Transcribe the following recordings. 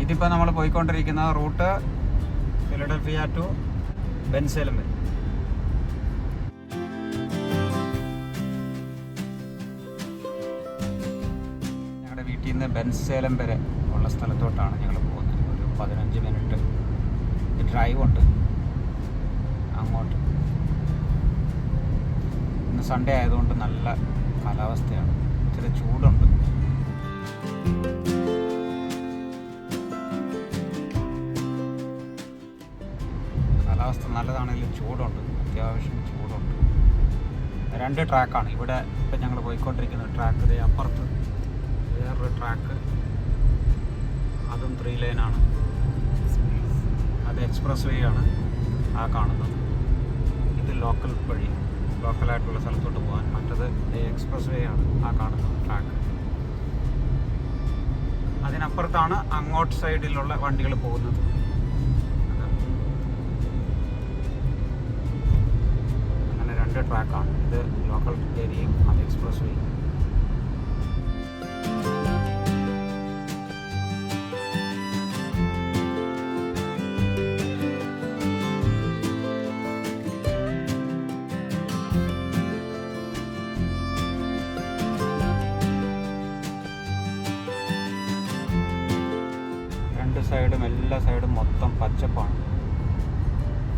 ഇതിപ്പോൾ നമ്മൾ പോയിക്കൊണ്ടിരിക്കുന്ന റൂട്ട് ഫിലഡൽഫിയ ടു ബെൻസേലം വരെ. ഞങ്ങളുടെ വീട്ടിൽ നിന്ന് ബെൻസേലം വരെ ഉള്ള സ്ഥലത്തോട്ടാണ് ഞങ്ങൾ പോകുന്നത്. ഒരു 15 മിനിറ്റ് ഡ്രൈവ് ഉണ്ട് അങ്ങോട്ട്. ഇന്ന് സൺഡേ ആയതുകൊണ്ട് നല്ല കാലാവസ്ഥയാണ്, ഇച്ചിരി ചൂടുണ്ട്. കാലാവസ്ഥ നല്ലതാണെങ്കിലും ചൂടുണ്ട്, അത്യാവശ്യം ചൂടുണ്ട്. 2 ട്രാക്കാണ് ഇവിടെ. ഇപ്പം ഞങ്ങൾ പോയിക്കൊണ്ടിരിക്കുന്ന ട്രാക്ക് ഇതേ അപ്പുറത്ത് വേറൊരു ട്രാക്ക്, അതും 3 ലൈനാണ്. അത് എക്സ്പ്രസ് വേ ആണ് ആ കാണുന്നത്. ഇത് ലോക്കൽ വഴി, ലോക്കലായിട്ടുള്ള സ്ഥലത്തോട്ട് പോകാൻ. മറ്റത് എക്സ്പ്രസ് വേ ആണ് ആ കാണുന്നത് ട്രാക്ക്. അതിനപ്പുറത്താണ് അങ്ങോട്ട് സൈഡിലുള്ള വണ്ടികൾ പോകുന്നത്. അങ്ങനെ 2 ട്രാക്കാണ്. ഇത് ലോക്കൽ ഏരിയയും അത് എക്സ്പ്രസ് വേയും. സൈഡും എല്ലാ സൈഡും മൊത്തം പച്ചപ്പാണ്,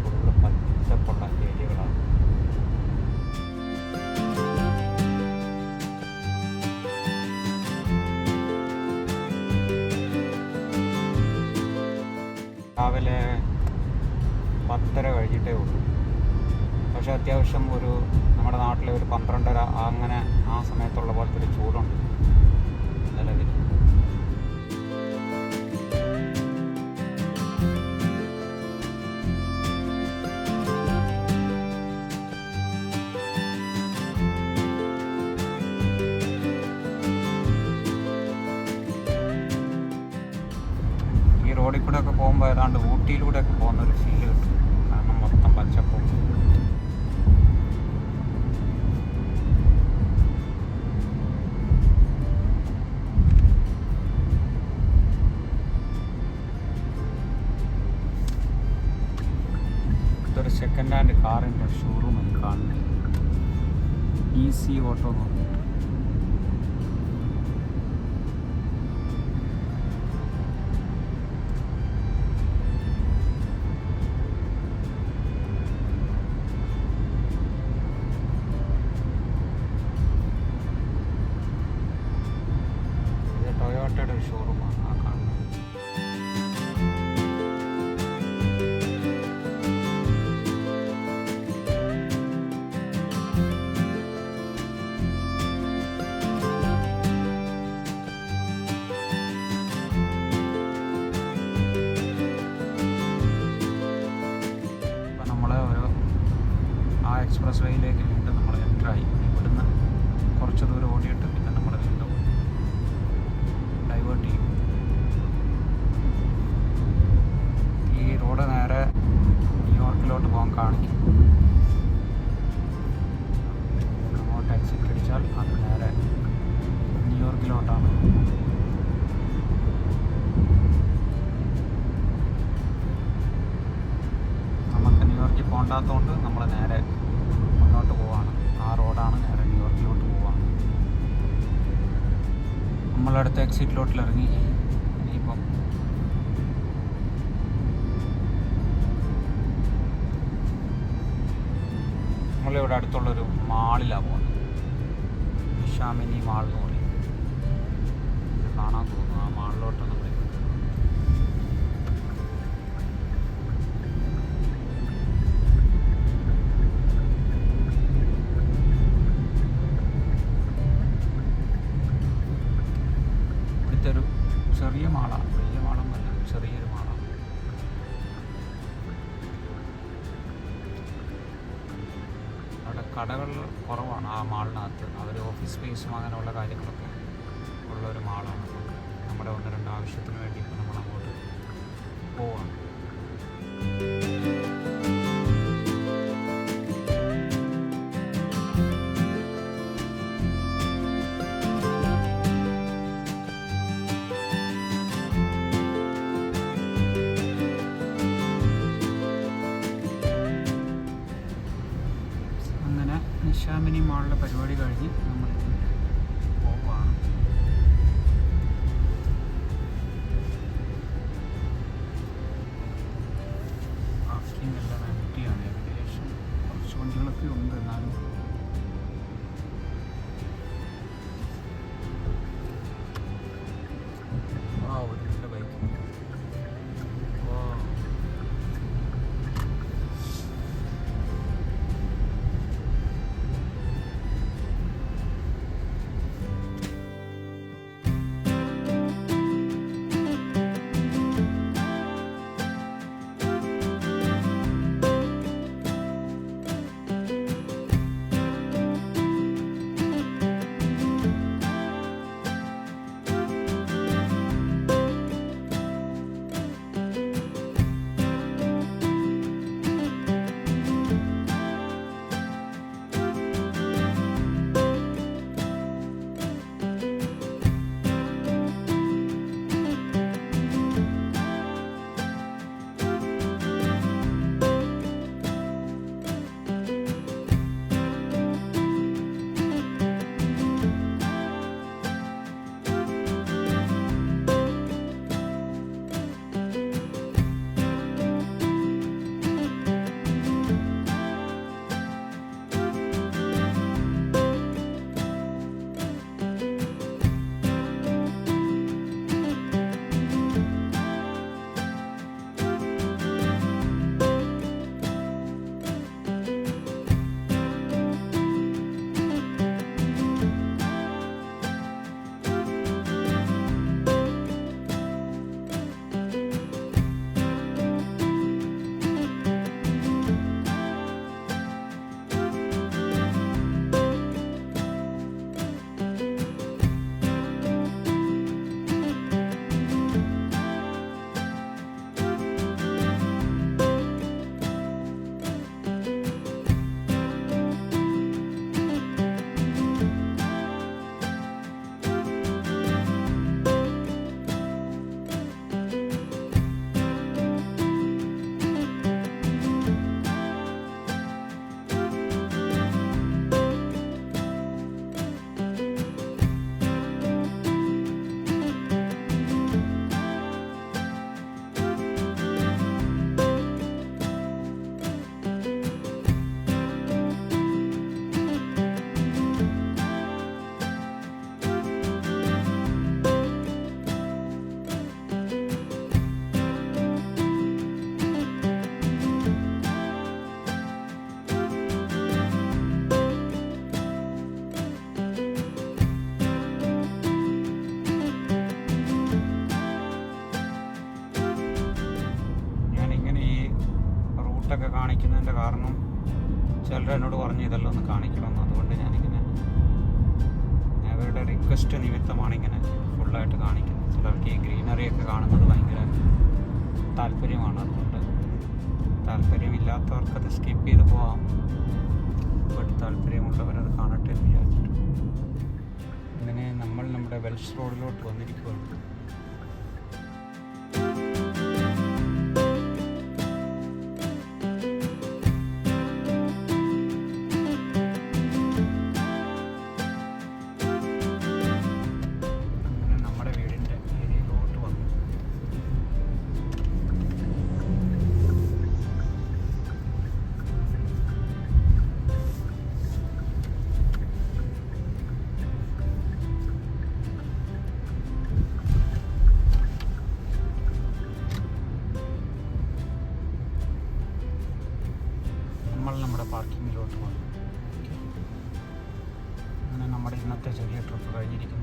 ഫുള്ള് പച്ചപ്പുള്ള ഏരിയകളാണ്. രാവിലെ 10:30 കഴിഞ്ഞിട്ടേ ഉള്ളൂ. പക്ഷെ അത്യാവശ്യം ഒരു നമ്മുടെ നാട്ടിലെ ഒരു 12:30 അങ്ങനെ ആ സമയത്തുള്ള പോലത്തെ ഒരു ചൂടുണ്ട് നിലവിൽ. റോഡിൽ കൂടെ ഒക്കെ പോകുമ്പോൾ ഏതാണ്ട് ഊട്ടിയിലൂടെ ഒക്കെ പോകുന്നൊരു ഫീല് കിട്ടും, കാരണം മൊത്തം പച്ചപ്പും. ഇതൊരു സെക്കൻഡ് ഹാൻഡ് കാറിൻ്റെ ഷോറൂമാണ് കാണുന്നത്, ഈസി ഓട്ടോ എന്ന് പറഞ്ഞിട്ട്. ടൊയോട്ടയുടെ ഒരു ഷോറൂമാണ് ആ കാണുന്നത്. ഇപ്പം നമ്മൾ ആ എക്സ്പ്രസ് വേയിലേക്ക് വീണ്ടും നമ്മൾ എൻ്ററായി. ഇവിടുന്ന് കുറച്ച് ദൂരം ഓടിയിട്ട് പിന്നെ നമ്മൾ വീണ്ടും ഡൈവേർട്ട് ചെയ്യും. ഈ റോഡ് നേരെ ന്യൂയോർക്കിലോട്ട് പോകാൻ കാണിക്കും. അങ്ങോട്ട് എക്സിറ്റ് അടിച്ചാൽ അത് നേരെ ന്യൂയോർക്കിലോട്ടാണ്. നമുക്ക് ന്യൂയോർക്കിൽ പോകണ്ടാത്തതുകൊണ്ട് നമ്മൾ നേരെ മുന്നോട്ട് പോവാണ്. ആ റോഡാണ് നേരെ ന്യൂയോർക്കിലോട്ട് പോവാണ്. നമ്മളടുത്ത എക്സിറ്റിലോട്ടിലിറങ്ങി. ഇനിയിപ്പം നമ്മളിവിടെ അടുത്തുള്ളൊരു മാളിലാണ് പോകുന്നത്. നിഷാമിനി മാൾ എന്ന് പറയും. കാണാൻ തോന്നുന്നു ആ മാളിലോട്ട് നമ്മൾ. ഒരു ചെറിയ മാളാണ്, വലിയ മാളൊന്നുമല്ല, ചെറിയൊരു മാളാണ്. അവിടെ കടകൾ കുറവാണ് ആ മാളിനകത്ത്. അവർ ഓഫീസ് സ്പേസും അങ്ങനെയുള്ള കാര്യങ്ങളൊക്കെ ഉള്ളൊരു മാളാണ്. നമ്മുടെ 1-2 ആവശ്യത്തിന് വേണ്ടി ഇപ്പോൾ നമ്മൾ അങ്ങോട്ട് പോവാണ്. മാളിലെ പരിപാടി കഴിഞ്ഞ് നമ്മൾ പോവുകയാണ്. പാർക്കിംഗ് എല്ലാം എംപ്റ്റിയാണ്. ഏകദേശം കുറച്ച് വണ്ടികളൊക്കെ ഉണ്ട്. എന്നാലും ഒരു നല്ല ബൈക്ക്. ഒക്കെ കാണിക്കുന്നതിൻ്റെ കാരണം ചിലർ എന്നോട് പറഞ്ഞു ഇതെല്ലാം ഒന്ന് കാണിക്കണമെന്ന്. അതുകൊണ്ട് ഞാനിങ്ങനെ അവരുടെ റിക്വസ്റ്റ് നിമിത്തമാണ് ഇങ്ങനെ ഫുള്ളായിട്ട് കാണിക്കുന്നത്. ചിലർക്ക് ഈ ഗ്രീനറിയൊക്കെ കാണുന്നത് ഭയങ്കര താല്പര്യമാണ്. അതുകൊണ്ട് താല്പര്യമില്ലാത്തവർക്കത് സ്കിപ്പ് ചെയ്ത് പോവാം. ബട്ട് താല്പര്യമുള്ളവരത് കാണട്ടെ എന്ന് വിചാരിച്ചിട്ട് അങ്ങനെ നമ്മൾ നമ്മുടെ വെൽസ് റോഡിലോട്ട് വന്നിരിക്കുകയാണ്. നമ്മുടെ പാർക്കിങ്ങിലോട്ട് വന്നു. അങ്ങനെ നമ്മുടെ ഇന്നത്തെ ചെറിയ ട്രിപ്പ് കഴിഞ്ഞിരിക്കുന്നു.